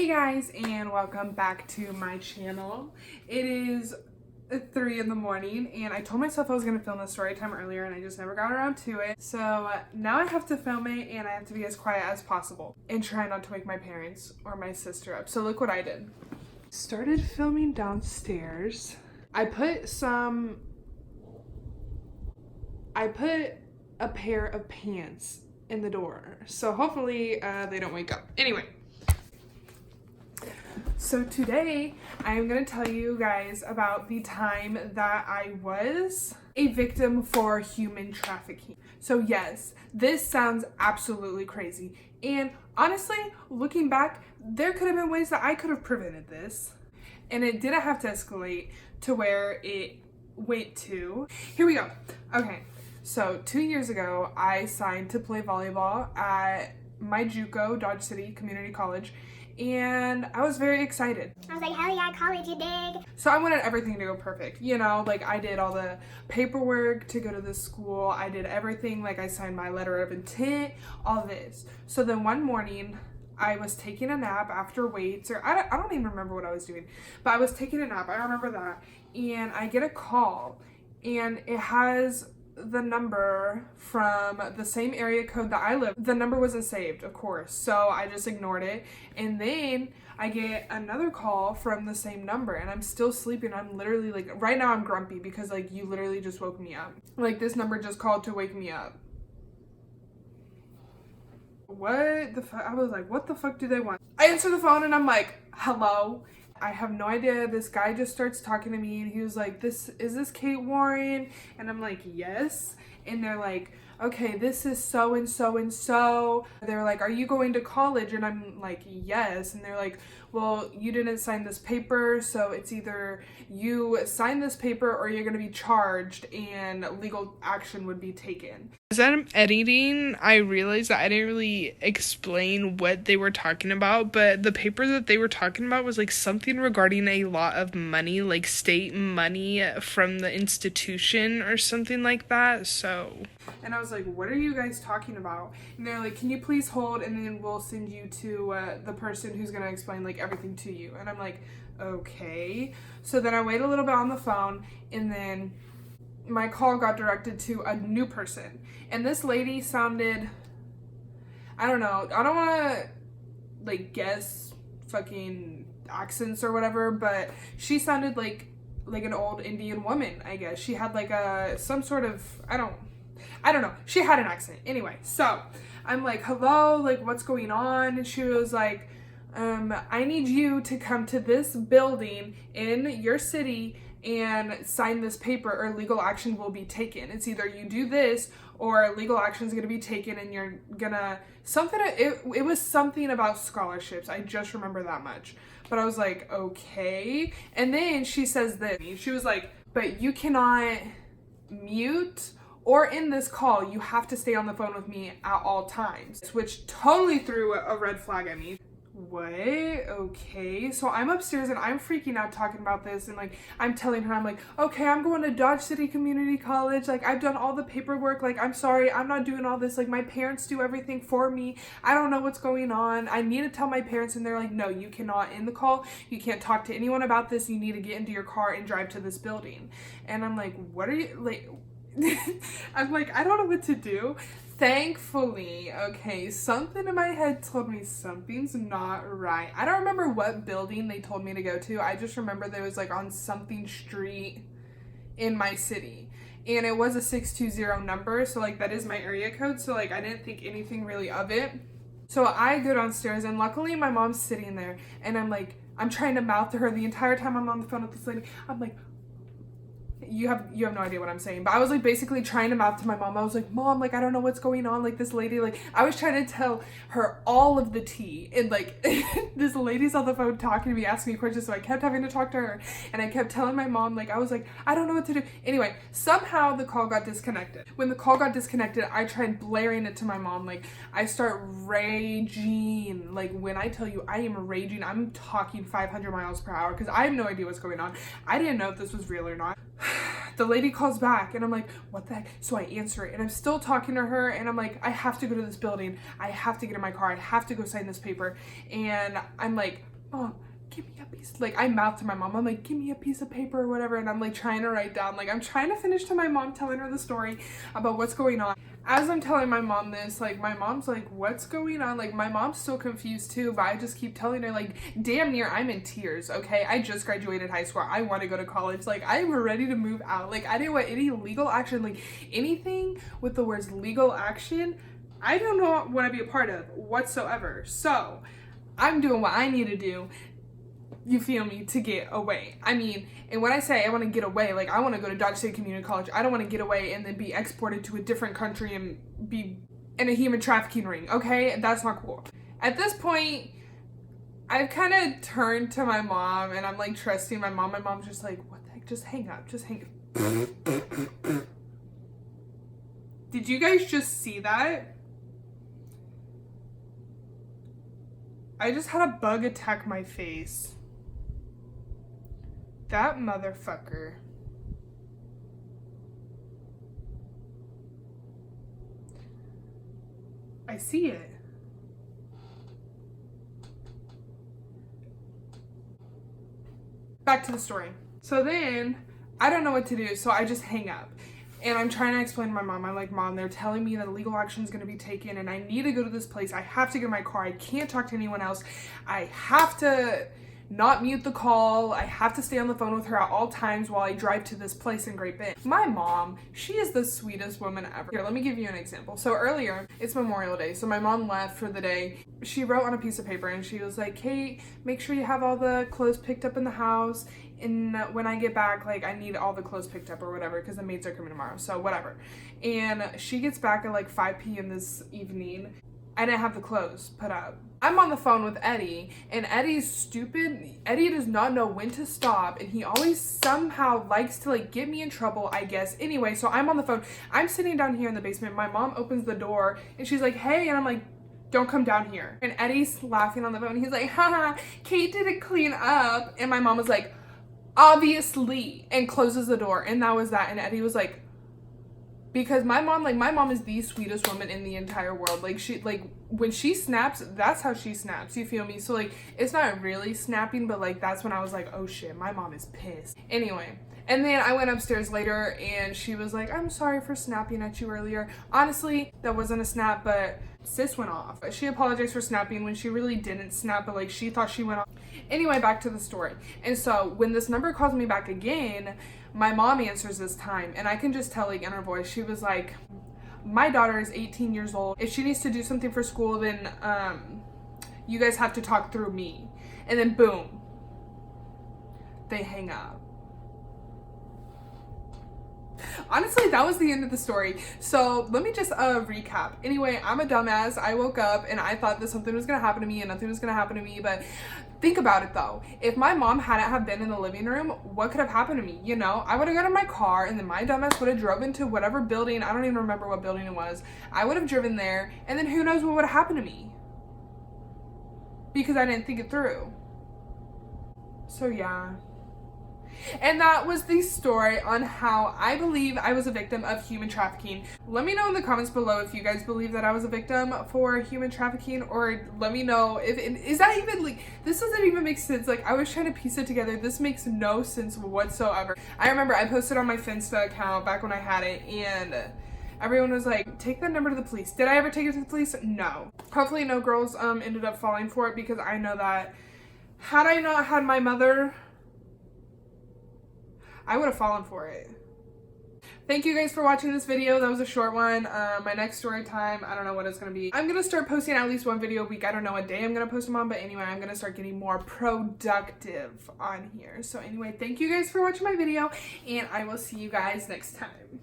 Hey guys, and welcome back to my channel. It is 3 in the morning and I told myself I was going to film the story time earlier and I just never got around to it. So now I have to film it and I have to be as quiet as possible and try not to wake my parents or my sister up. So look what I did. Started filming downstairs. I put a pair of pants in the door. So hopefully they don't wake up. Anyway. So today, I am going to tell you guys about the time that I was a victim for human trafficking. So yes, this sounds absolutely crazy. And honestly, looking back, there could have been ways that I could have prevented this. And it didn't have to escalate to where it went to. Here we go. Okay, so 2 years ago, I signed to play volleyball at my JUCO, Dodge City Community College. And I was very excited. I was like, hell yeah, college, you dig? So I wanted everything to go perfect. You know, like I did all the paperwork to go to this school. I did everything. Like I signed my letter of intent, all this. So then one morning I was taking a nap after weights, or I don't even remember what I was doing, but I was taking a nap. I remember that. And I get a call and it has the number from the same area code that I live. The number wasn't saved, of course, so I just ignored it. And then I get another call from the same number and I'm still sleeping. I'm literally like, right now I'm grumpy because like you literally just woke me up. Like this number just called to wake me up. What the fuck? I was like, what the fuck do they want? I answer the phone and I'm like, hello? I have no idea. This guy just starts talking to me and he was like, is this Kate Warren? And I'm like, yes. And they're like, okay, this is so and so and so. They're like, are you going to college? And I'm like, yes. And they're like, well, you didn't sign this paper, so it's either you sign this paper or you're going to be charged and legal action would be taken. As I'm editing, I realized that I didn't really explain what they were talking about, but the paper that they were talking about was like something regarding a lot of money, like state money from the institution or something like that. So, and I was like, what are you guys talking about? And they're like, can you please hold and then we'll send you to the person who's going to explain like everything to you. And I'm like, okay. So then I wait a little bit on the phone and then my call got directed to a new person. And this lady sounded, I don't know, I don't want to like guess fucking accents or whatever, but she sounded like an old Indian woman, I guess. She had like some sort of, I don't know. She had an accent. Anyway, so I'm like, hello, like what's going on? And she was like, I need you to come to this building in your city and sign this paper or legal action will be taken. It's either you do this or legal action is going to be taken and you're gonna it was something about scholarships. I just remember that much. But I was like, okay. And then she says this. She was like, but you cannot mute or in this call, you have to stay on the phone with me at all times, which totally threw a red flag at me. What? Okay. So I'm upstairs and I'm freaking out talking about this and like I'm telling her, I'm like, okay, I'm going to Dodge City Community College. Like I've done all the paperwork. Like I'm sorry, I'm not doing all this. Like my parents do everything for me. I don't know what's going on. I need to tell my parents. And they're like, no, you cannot end the call. You can't talk to anyone about this. You need to get into your car and drive to this building. And I'm like, what are you like? I'm like, I don't know what to do. Thankfully, okay, something in my head told me something's not right. I don't remember what building they told me to go to. I just remember there was like on something street in my city. And it was a 620 number, so like that is my area code. So like I didn't think anything really of it. So I go downstairs and luckily my mom's sitting there and I'm trying to mouth to her the entire time I'm on the phone with this lady. I'm like, you have no idea what I'm saying, but I was like basically trying to mouth to my mom. I was like, Mom, like I don't know what's going on. Like this lady, like I was trying to tell her all of the tea, and like this lady's on the phone talking to me, asking me questions. So I kept having to talk to her, and I kept telling my mom, like I was like, I don't know what to do. Anyway, somehow the call got disconnected. When the call got disconnected, I tried blaring it to my mom. Like I start raging. Like when I tell you I am raging, I'm talking 500 miles per hour because I have no idea what's going on. I didn't know if this was real or not. The lady calls back and I'm like, what the heck? So I answer it and I'm still talking to her and I'm like, I have to go to this building. I have to get in my car. I have to go sign this paper. And I'm like Mom, give me a piece. Like, I mouthed to my mom, I'm like, give me a piece of paper or whatever. And I'm like trying to write down, like, I'm trying to finish to my mom, telling her the story about what's going on. As I'm telling my mom this, like, my mom's like, what's going on? Like, my mom's still confused too, but I just keep telling her, like, damn near I'm in tears, okay? I just graduated high school. I want to go to college. Like, I'm ready to move out. Like, I didn't want any legal action, like, anything with the words legal action, I do not want to be a part of whatsoever. So, I'm doing what I need to do, you feel me, to get away. I mean, and when I say I want to get away, like, I want to go to Dodge State Community College. I don't want to get away and then be exported to a different country and be in a human trafficking ring, okay? That's not cool. At this point, I've kind of turned to my mom and I'm like trusting my mom. My mom's just like, what the heck? Just hang up. Just hang up. Did you guys just see that? I just had a bug attack my face. That motherfucker. I see it. Back to the story. So then, I don't know what to do, so I just hang up. And I'm trying to explain to my mom, I'm like, Mom, they're telling me that legal action is going to be taken and I need to go to this place. I have to get in my car. I can't talk to anyone else. I have to not mute the call. I have to stay on the phone with her at all times while I drive to this place in Great Bend. My mom, she is the sweetest woman ever. Here, let me give you an example. So earlier, it's Memorial Day. So my mom left for the day. She wrote on a piece of paper and she was like, Kate, make sure you have all the clothes picked up in the house. And when I get back, like, I need all the clothes picked up or whatever because the maids are coming tomorrow. So whatever. And she gets back at like 5 p.m. this evening. I didn't have the clothes put up. I'm on the phone with Eddie, and Eddie's stupid. Eddie does not know when to stop, and he always somehow likes to like get me in trouble, I guess. Anyway, so I'm on the phone. I'm sitting down here in the basement. My mom opens the door, and she's like, hey, and I'm like, don't come down here. And Eddie's laughing on the phone. He's like, haha, Kate didn't clean up. And my mom was like, obviously, and closes the door. And that was that. And Eddie was like, because my mom is the sweetest woman in the entire world. Like, she, like, when she snaps, that's how she snaps, you feel me? So, like, it's not really snapping, but, like, that's when I was like, oh shit, my mom is pissed. Anyway, and then I went upstairs later and she was like, I'm sorry for snapping at you earlier. Honestly, that wasn't a snap, but sis went off. She apologized for snapping when she really didn't snap, but like she thought she went off. Anyway, back to the story. And so when this number calls me back again, my mom answers this time, and I can just tell, like, in her voice, she was like, my daughter is 18 years old. If she needs to do something for school, then you guys have to talk through me. And then boom, they hang up. Honestly, that was the end of the story. So let me just recap. Anyway, I'm a dumbass. I woke up and I thought that something was gonna happen to me and nothing was gonna happen to me, but think about it though. If my mom hadn't have been in the living room, what could have happened to me? You know, I would have got in my car and then my dumbass would have drove into whatever building. I don't even remember what building it was. I would have driven there, and then who knows what would have happened to me, because I didn't think it through. So yeah. And that was the story on how I believe I was a victim of human trafficking. Let me know in the comments below if you guys believe that I was a victim for human trafficking, or let me know if is that even, like, this doesn't even make sense. Like, I was trying to piece it together. This makes no sense whatsoever. I remember I posted on my Finsta account back when I had it, and everyone was like, take that number to the police. Did I ever take it to the police? No. Hopefully no girls ended up falling for it, because I know that had I not had my mother, I would have fallen for it. Thank you guys for watching this video. That was a short one. My next story time, I don't know what it's going to be. I'm going to start posting at least one video a week. I don't know what day I'm going to post them on, but anyway, I'm going to start getting more productive on here. So anyway, thank you guys for watching my video, and I will see you guys next time.